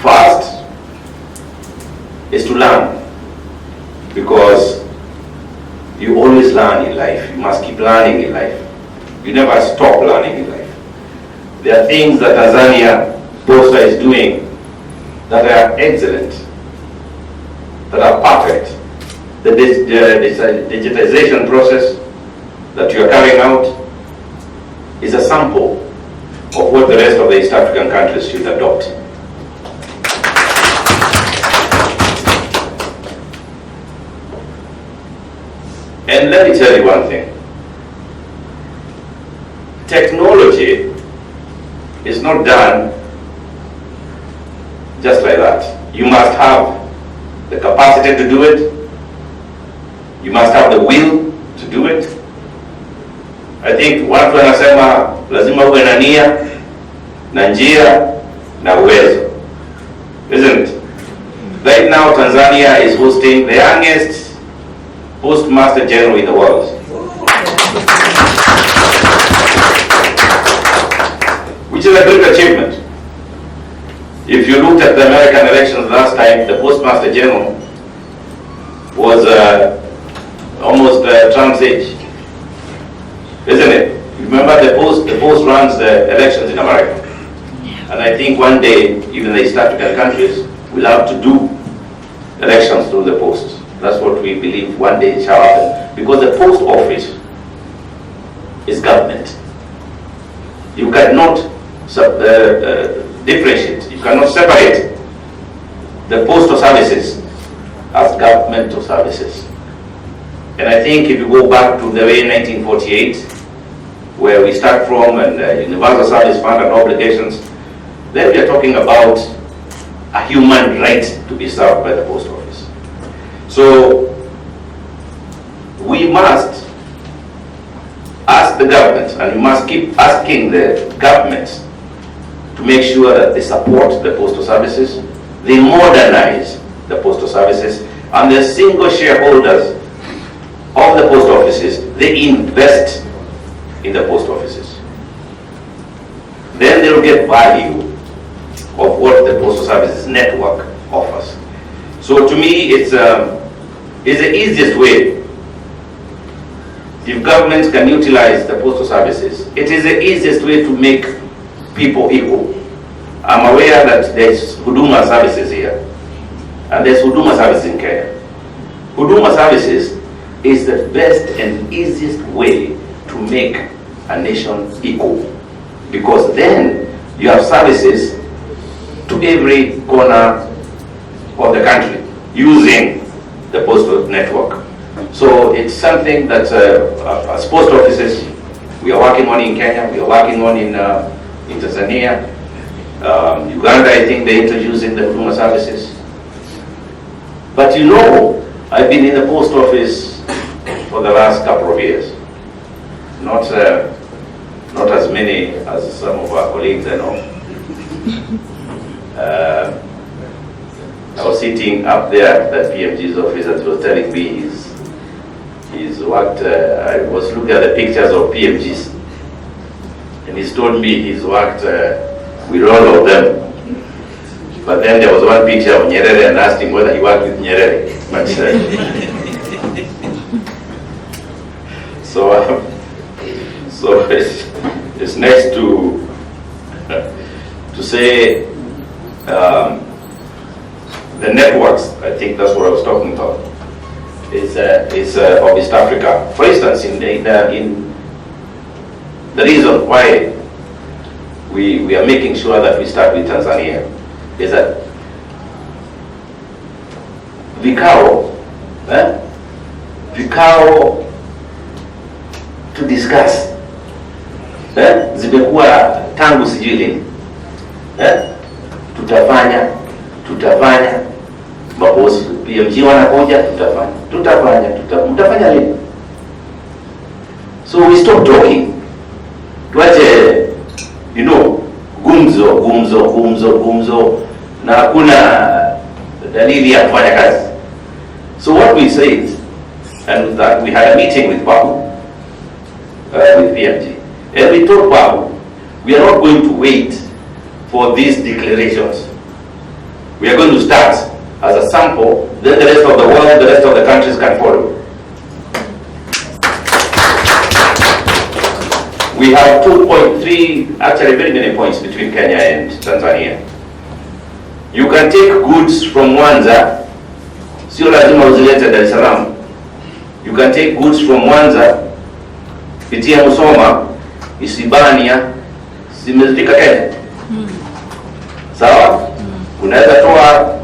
First is to learn, because you always learn in life. You must keep learning in life. You never stop learning in life. There are things that Tanzania Posta is doing that are excellent, that are perfect. The digitization process that you are carrying out is a sample of what the rest of the East African countries should adopt. And let me tell you one thing. Technology is not done just like that. You must have the capacity to do it. You must have the will to do it. I think watu wanasema lazima uwe na nia, na njia, na uwezo. Isn't it? Right now Tanzania is hosting the youngest Postmaster General in the world. Which is a great achievement. If you looked at the American elections last time, the Postmaster General was almost Trump's age. Isn't it? You remember the Post runs the elections in America. And I think one day, even the East African countries will have to do elections through the Post. That's what we believe one day it shall happen. Because the Post Office is government. You cannot differentiate, you cannot separate the postal services as governmental services. And I think if you go back to the way 1948, where we start from, and universal service fund and obligations, then we are talking about a human right to be served by the post office. So we must ask the government, and we must keep asking the governments to make sure that they support the postal services, they modernize the postal services, and the single shareholders of the post offices, they invest in the post offices. Then they will get value of what the postal services network offers. So to me, it's the easiest way. If governments can utilize the postal services, it is the easiest way to make people equal. I'm aware that there's Huduma services here, and there's Huduma services in Kenya. Huduma services is the best and easiest way to make a nation equal, because then you have services to every corner of the country using the postal network. So it's something that as post offices we are working on in Kenya, we are working on in Tanzania, Uganda. I think they're introducing the Huduma services. But you know, I've been in the post office for the last couple of years. Not as many as some of our colleagues I know. I was sitting up there at the PMG's office, and he was telling me he's worked, I was looking at the pictures of PMGs, and he's told me he's worked with all of them. But then there was one picture of Nyerere, and asked him whether he worked with Nyerere. But, so it's next to say the networks. I think that's what I was talking about. It's of East Africa. For instance, in the reason why we are making sure that we start with Tanzania is that vikao to discuss zimekuwa tangu sijui lini. Tutafanya mabosi PMG wanakuja, mtafanya lini? So we stop talking, tuache gumzo na hakuna dalili ya kufanya kazi. So what we said, and with that we had a meeting with Babu, with PMG, and we told Babu we are not going to wait for these declarations. We are going to start as a sample, then the rest of the world, the rest of the countries can follow. We have 2.3, actually very many points between Kenya and Tanzania. You can take goods from Mwanza, sio lazima uzilete Dar es Salaam. You can take goods from Mwanza, pitia Musoma, Isibania, zimezifika Kenya. Sawa? Unaweza toa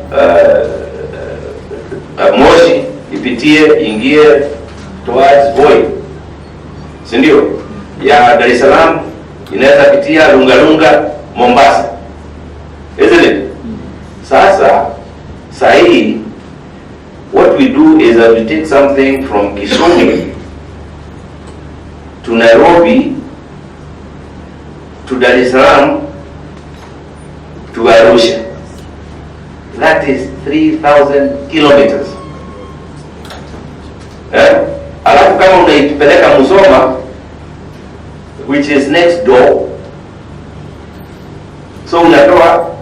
Moshi, ipitie, ingie, towards Voi. Si ndio? Ya Dar es Salaam inaweza pitia Lungalunga, Mombasa. Isn't it? Sasa sahi, what we do is that we take something from Kisumu to Nairobi to Dar es Salaam to Arusha. That is 3,000 kilometers. Alafu kama unaipeleka Musoma, which is next door, so unatoa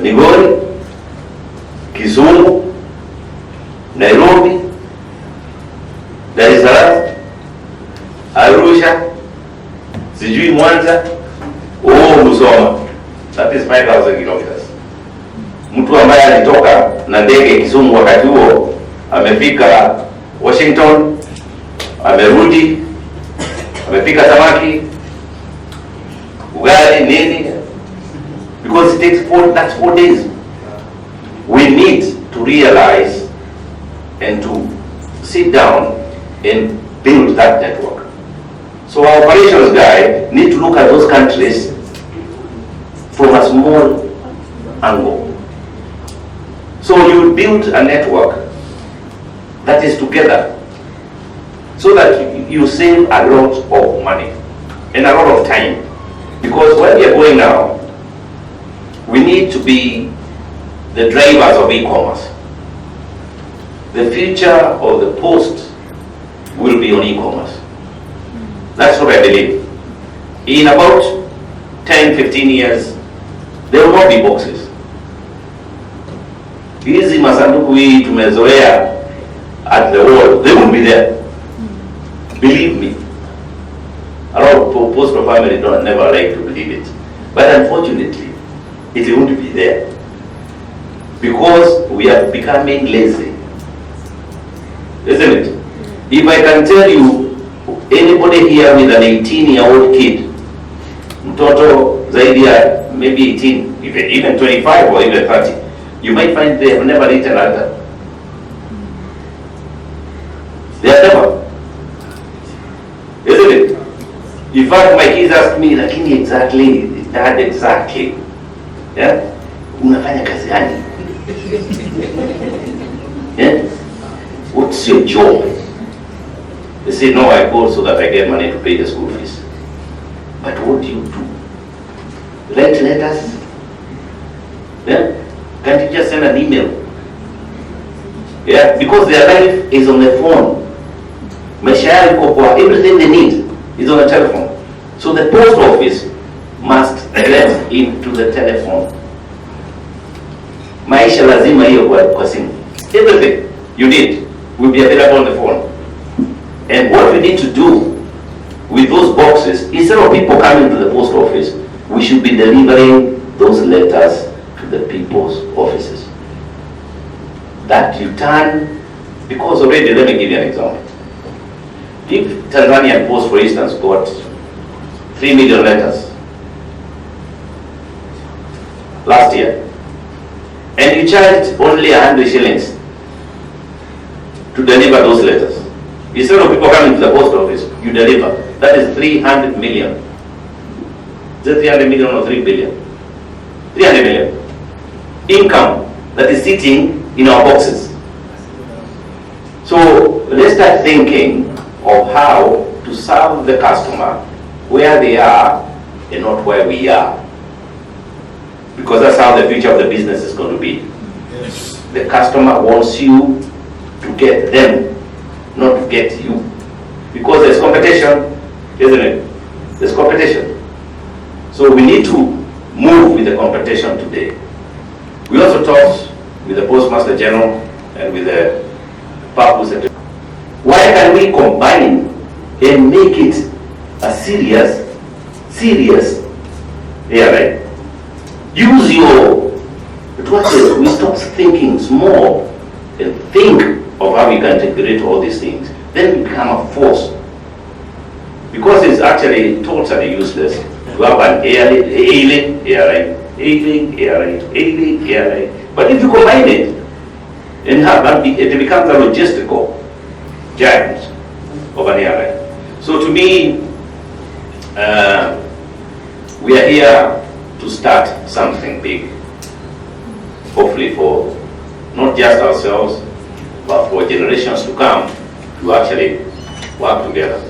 Migori, Kisumu, Nairobi, Dar es Salaam, Arusha, sijui Mwanza, Musoma. That is 5,000 kilometers. Mtu ambaye alitoka na ndege Kisumu wakati huo amefika Washington, amerudi, amepika samaki, ugali, nini, because it takes that's 4 days. We need to realize and to sit down and build that network. So our operations guy need to look at those countries from a small angle. So you build a network that is together, so that you save a lot of money and a lot of time. Because where we are going now, we need to be the drivers of e-commerce. The future of the post will be on e-commerce. That's what I believe. In about 10, 15 years, there will not be boxes. Hizi masanduku hii tumezoea at the wall, they won't be there. Believe me. A lot of postal family don't never like to believe it. But unfortunately, it won't be there. Because we are becoming lazy. Isn't it? If I can tell you, anybody here with an 18-year-old kid, mtoto zaidi ya maybe 18, even 25 or even 30, you might find they have never eaten like that. They have never. Isn't it? In fact, my kids ask me, lakini exactly, dad, exactly. Yeah? Unafanya kazi gani? Yeah? What's your job? They say, no, I go so that I get money to pay the school fees. But what do you do? Write letters? Yeah? Can't you just send an email? Yeah? Because their life is on the phone. Everything they need is on the telephone. So the post office must get into the telephone. Maisha lazima hiyo kwa simu. Everything you need will be available on the phone. And what we need to do with those boxes, instead of people coming to the post office, we should be delivering those letters to the people's offices. That you turn, because already, let me give you an example. If Tanzanian Post, for instance, got 3 million letters last year, and you charged only 100 shillings to deliver those letters, instead of people coming to the post office, you deliver. That is 300 million. Is it 300 million or 3 billion? 300 million. Income that is sitting in our boxes. So let's start thinking of how to serve the customer where they are and not where we are. Because that's how the future of the business is going to be. Yes. The customer wants you to get them, not to get you. Because there's competition, isn't it? There's competition. So we need to move with the competition today. We also talked with the Postmaster General and with the Public Secretary. Why can we combine and make it a serious area? Use your, we stop thinking small and think of how we can integrate all these things. Then we become a force. Because it's actually totally useless to have an ailing airline. But if you combine it and have it becomes a logistical giant of an airline. So to me, we are here to start something big, hopefully for not just ourselves, but for generations to come, to actually work together.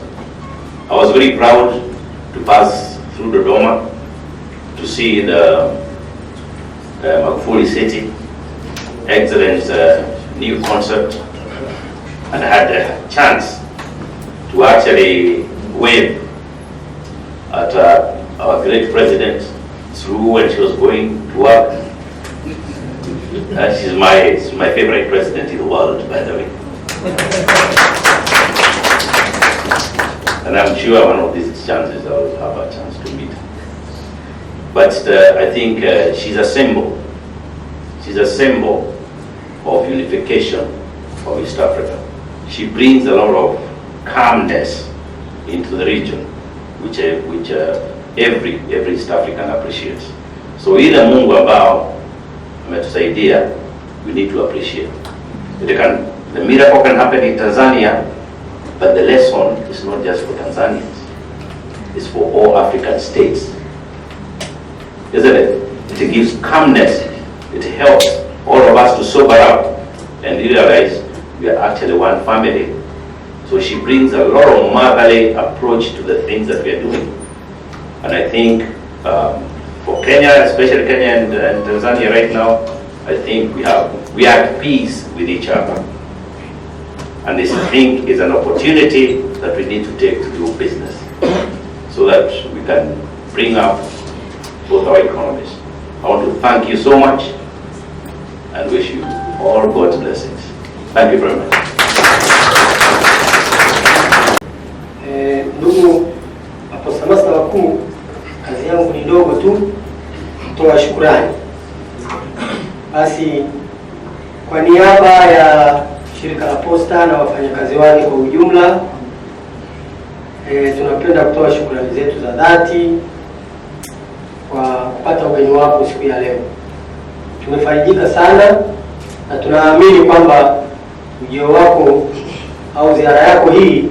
I was very proud to pass through Dodoma to see the Magufuli City, excellent new concept, and I had a chance to actually wave at our great president through when she was going to work. She's my favorite president in the world, by the way. And I'm sure one of these chances I'll have a chance to meet her. But I think she's a symbol. She's a symbol of unification of East Africa. She brings a lot of calmness into the region, which every East African appreciates. So ile Mungu ambao ametusaidia, we need to appreciate. The miracle can happen in Tanzania, but the lesson is not just for Tanzanians. It's for all African states. Isn't it? It gives calmness. It helps all of us to sober up and realize we are actually one family. So she brings a lot of motherly approach to the things that we are doing. And I think for Kenya, especially Kenya and Tanzania right now, I think we are at peace with each other. And this, I think, is an opportunity that we need to take to do business so that we can bring up both our economies. I want to thank you so much and wish you all God's blessings. Thank you very much. Ndugu Postamasta Mkuu, kazi yangu ni ndogo tu, kutoa shukrani. Basi kwa niaba ya Shirika la Posta na wafanyakazi wake kwa ujumla, tunapenda kutoa shukrani zetu za dhati kwa kupata ugeni wako siku ya leo. Tumefarijika sana na tunaamini kwamba ujio wako au ziara yako hii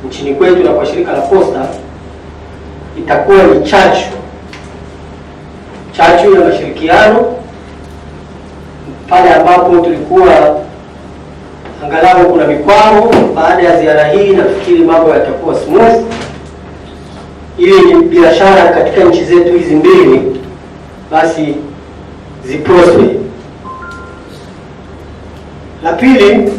nchini kwetu na kwa Shirika la Posta itakuwa ni chachu ya mashirikiano pale ambapo tulikuwa angalau kuna mikwamo. Baada ya ziara hii nafikiri mambo yatakuwa smooth, ili ni biashara katika nchi zetu hizi mbili basi ziprosper. La pili,